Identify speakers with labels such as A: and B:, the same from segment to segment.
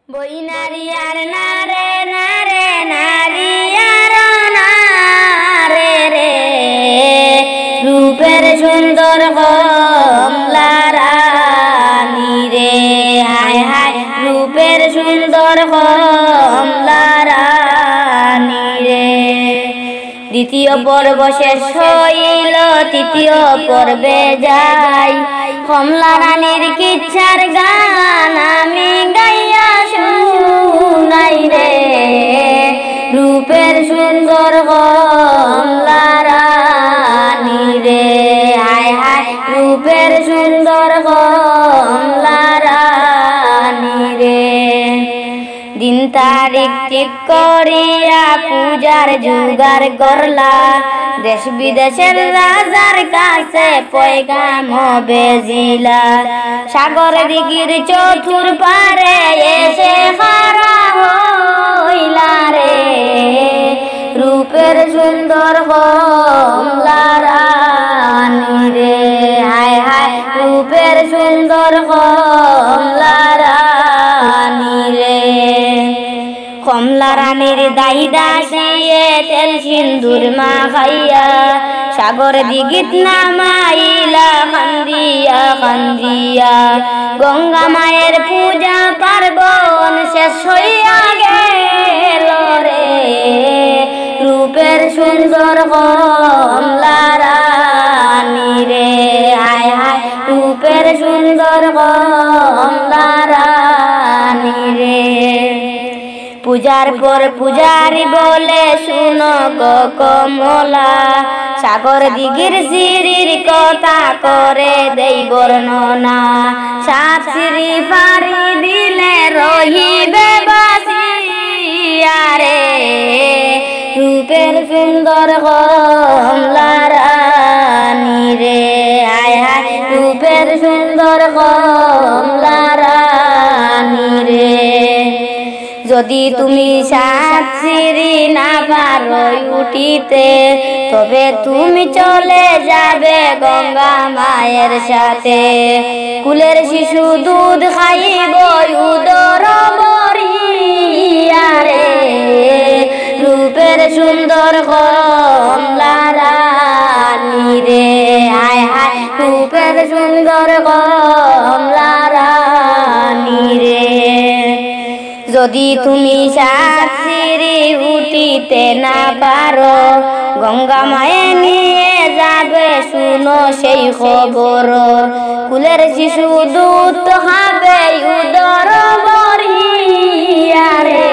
A: বই নারী আর নারে নারে নারী আর নারে রে রূপের সুন্দর কমলা রানী রে হায় হায় রূপের সুন্দর কমলা রানী রে। দ্বিতীয় পর্ব শেষ হইল, তৃতীয় পর্বে যাই। কমলা রানীর কিচ্ছার গান আমি গাইয়া শুনাই রে। রূপের সুন্দর কমলা রানী রে হায় হায় রূপের সুন্দর কমলা রানী রে। দিন তারিখ ঠিক করিয়া পূজার জোগাড় করলা, দেশ বিদেশের রাজার কাছে পয়গাম বেজিলা। সাগর দিঘির চতুর পারে এসে খাড়া হইলা রে। রূপের সুন্দর কমলা রানী রে হায় হায় রূপের সুন্দর কমলা রানী রে। কমলা রানীর দাহি দাসিয়ে তেল সিন্দুর মাখাইয়া সাগর দিঘিত নামাইলা কান্দিয়া কান্দিয়া। গঙ্গা মায়ের পূজা পার্বণ শেষ হইয়া গেল রে। রূপের সুন্দর কমলা রানী রে হায় হায় রূপের সুন্দর কমলা রানী রে। পূজার পর পূজারি বলে শুনো গো কমলা, সাগর দিঘির সিঁড়ির কথা করে দেই বর্ণনা। সাত সিঁড়ি পাড়ি দিলে রহিবে বাসিয়া রে। রূপের সুন্দর কমলা রানী রে হায় হায় রূপের সুন্দর কমলা রানী রে। যদি তুমি সাত সিঁড়ি না পারো উঠিতে, তবে তুমি চলে যাবে গঙ্গা মায়ের সাথে। কুলের শিশু দুধ খাইব উদর ভরিয়া রে। রূপের সুন্দর কমলা রানী রে হায় হায় রূপের সুন্দর কমলা রানী রে। যদি তুমি সাত সিঁড়ি উঠিতে না পারো, গঙ্গা মায়ে নিয়ে যাবে শুনো সেই খবর। কুলের শিশু দুধ খাবে উদর ভরিয়া রে।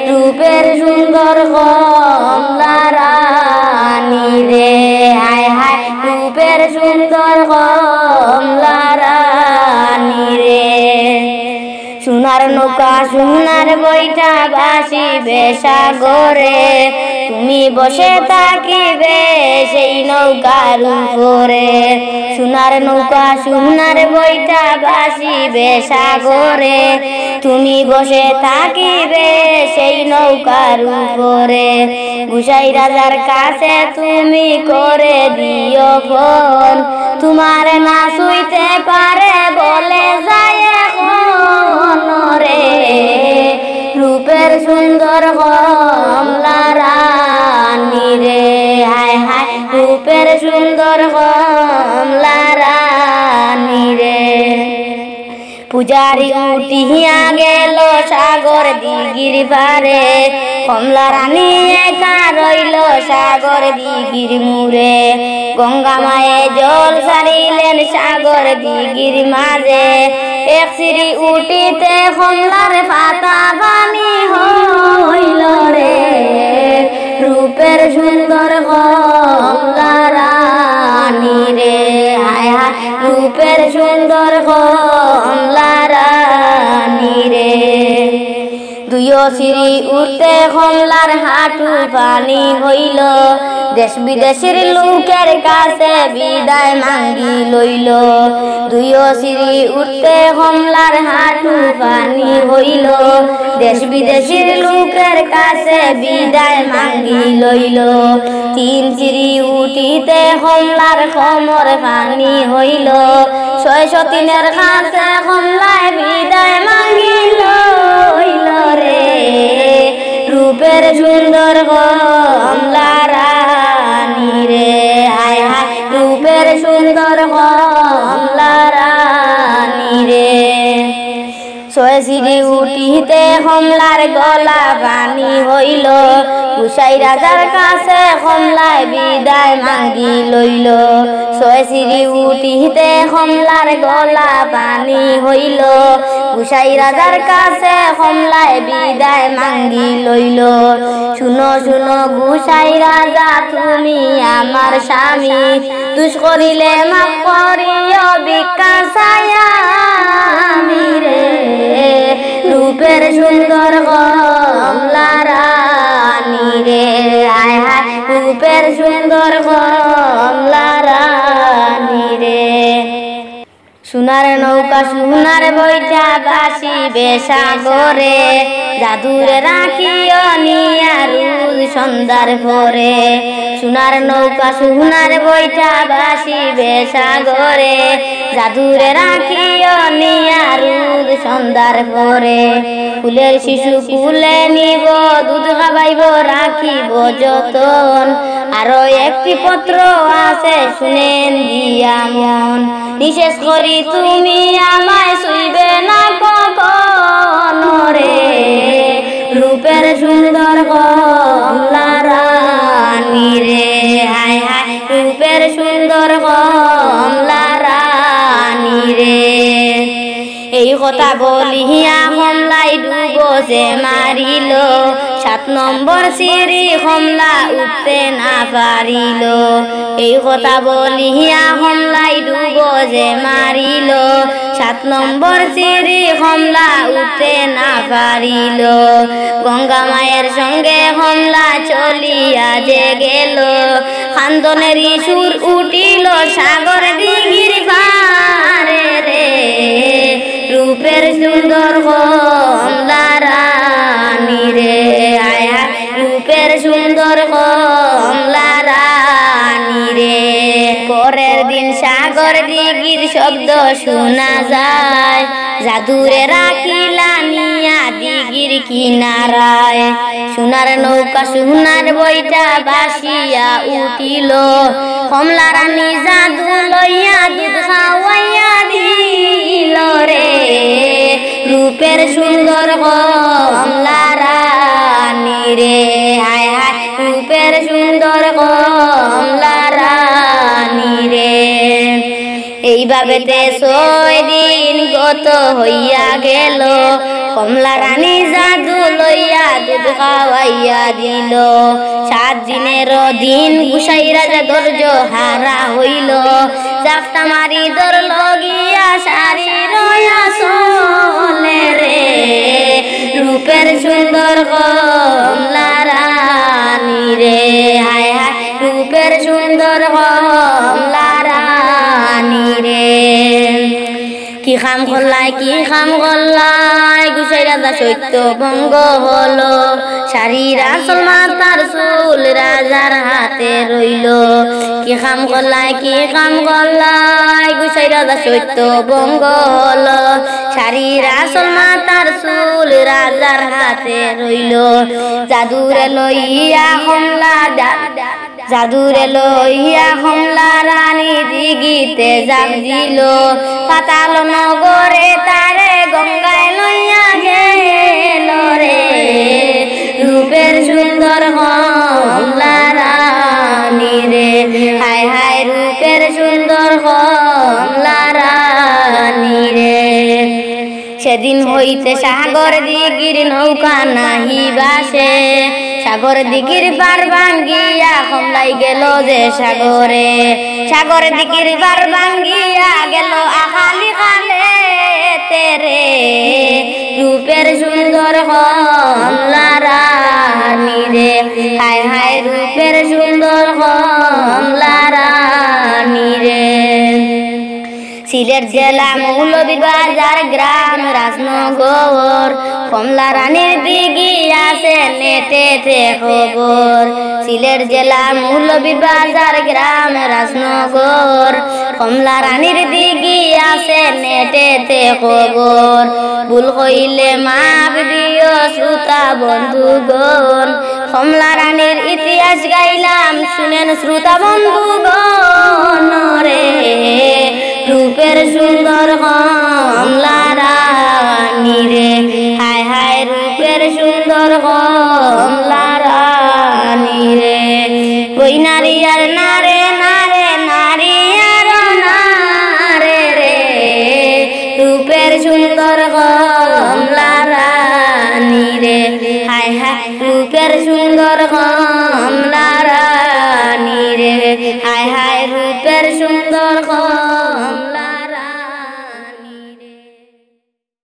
A: রূপের সুন্দর কমলা রানী রে হায় হায় রূপের সুন্দর কমলা রানী রে। সোনার নৌকা সোনার বইটা ভাসিবে সাগরে, তুমি বসে থাকিবে সেই নৌকার উপরে। সোনার নৌকা সোনার বইটা ভাসিবে সাগরে, তুমি বসে থাকিবে সেই নৌকার উপরে। গুসাই রাজার কাছে তুমি করে দিও ফোন, তোমার না শুইতে পারে বলে যায় রে। রূপের সুন্দর কমলা রানী রে হায় হায় রূপের সুন্দর কমলা রানী রে। পূজারি উঠিয়া গেল সাগর দিঘির পারে, কমলা রানী একা রইল সাগর দিঘির মুরে। গঙ্গা মায়ে জল ছাড়িলেন সাগর দিঘির মাঝে, এক সিঁড়ি উঠিতে কমলার পাতা পানি হইল রে। রূপের সুন্দর কমলা রানী রে হায় হায় রূপের সুন্দর কমলা রানী রে। দুইও সিঁড়ি উঠতে কমলার হাঁটু পানি হইল, দেশ বিদেশের লোকের কাছে বিদায় মাঙ্গি লইল। দুইও সিঁড়ি উঠতে কমলার হাঁটু পানি হইল, দেশ বিদেশের লোকের কাছে বিদায় মাঙ্গি লইল। তিন সিঁড়ি উঠিতে কমলার কোমর পানি হইল, 603 কাছে কমলায় বিদায় মাঙ্গিল। ছয় সিঁড়ি উঠিতে কমলার গলা পানি হইল গুসাই রাজার কাছে কমলায় বিদায় মাঙ্গি লইল ছয় সিঁড়ি উঠিতে কমলার গলা পানি হইল গুসাই রাজার কাছে কমলায় বিদায় মাঙ্গি লইল শুনো শুনো গুসাই রাজা তুমি আমার স্বামী দুষ করিলে মাফ করিও ভিক্ষা ছায়া রে রূপের সুন্দর কমলা রানী রে হায় হায় রূপের সুন্দর কমলা রানী রে সোনার নৌকা সোনার বৈঠা বাসিবে সাগরে জাদুরে রাখিও নিয়া রোজ সন্ধ্যার পরে সোনার নৌকা সোনার বৈঠা বাসিবে সাগরে জাদুরে রাখিও নিয়া রোজ সন্ধ্যার পরে ফুলের শিশু কুলে নিব দুধ খাবাইব রাখিব যতন আরো একটি পত্র আছে শুনেন দিয়া মন নিশেষ করি তুমি আমায় শুইবে না কখনো রে রূপের সুন্দর কমলা রানী রে হায় হায় রূপের সুন্দর কমলা রানী রে এই কথা বলিয়া কমলাই ডুবছে মারিল 7 নম্বর সিঁড়ি কমলা উঠতে না পারিল এই কথা বলিয়া কমলাই ডুবছে মারিল 7 নম্বর সিঁড়ি কমলা উঠতে না পারিল গঙ্গা মায়ের সঙ্গে কমলা চলিয়া যে গেল কান্দনেরই সুর উঠিল সাগর দিঘির পারে রে রূপের সুন্দর কমলা রানী রে হায় হায় রূপের সুন্দর কমলা রানী রে পরের দিন সাগর দিঘির শব্দ শোনা যায় জাদুরে রাখিলা নিয়া দিঘির কিনারায় সোনার নৌকা সোনার বৈঠা বাসিয়া উঠিল কমলা রানী জাদু লইয়া দুধ খাওয়াইয়া দিল রে রূপের সুন্দর কমলা রানী রে হায় হায় রূপের সুন্দর কমলা রানী রে এইভাবে 6 দিন গত হইয়া গেল কমলা রানী জাদু লইয়া দুধ খাওয়াইয়া দিল 7 দিনের দিন গুসাই রাজা ধৈর্য হারা হইল চাপটা মারি ধরল গিয়া সারি রয়া চলে রে রূপের সুন্দর কমলা রানী রে হায় হায় রূপের সুন্দর কমলা রানী রে কি খাম করলাই গুসাই রাজা সত্য ভঙ্গ হলো শাড়ির আসল মাথার চুল রাজার হাতে রইল কি খাম করলাই গুসাই রাজা সত্য ভঙ্গ হলো শাড়ির আসল মাথার চুল রাজার হাতে রইল জাদুরে লইয়া কমলা রানী দিঘিতে জাপ দিল পাতাল নগরে তারে গঙ্গায় লইয়া গেল রে রূপের সুন্দর কমলা রানী রে হায় হায় রূপের সুন্দর কমলা রানী রে সেদিন হইতে সাগর দিঘির নৌকা নাহি বাসে সাগর দিঘির পার ভাঙ্গিয়া কমলাই গেল যে সাগরে সাগর দিঘির পার ভাঙ্গিয়া গেল আখালি খালে তেরে রূপের সুন্দর কমলা রানী রে হায় হায় রূপের সুন্দর কমলা রানী রে সিলেট জেলা মৌলভীবাজার গ্রাম রাজনগর কমলা রানীর দিঘি আছে নেটেতে খবর সিলেট জেলা মৌলভীবাজার গ্রাম রাজনগর কমলা রানীর দিঘি আছে নেটেতে খবর ভুল কইলে মাপ দিও শ্রোতা বন্ধুগণ কমলা রানীর ইতিহাস গাইলাম শুনেন শ্রোতা বন্ধুগণ রে রূপের সুন্দর কমলা রানী ওই নারী আর নারে নারে নারী আর নারে রে রূপের সুন্দর কমলা রানী রে হায় হায় রূপের সুন্দর কমলা রানী রে হায় হায় রূপের সুন্দর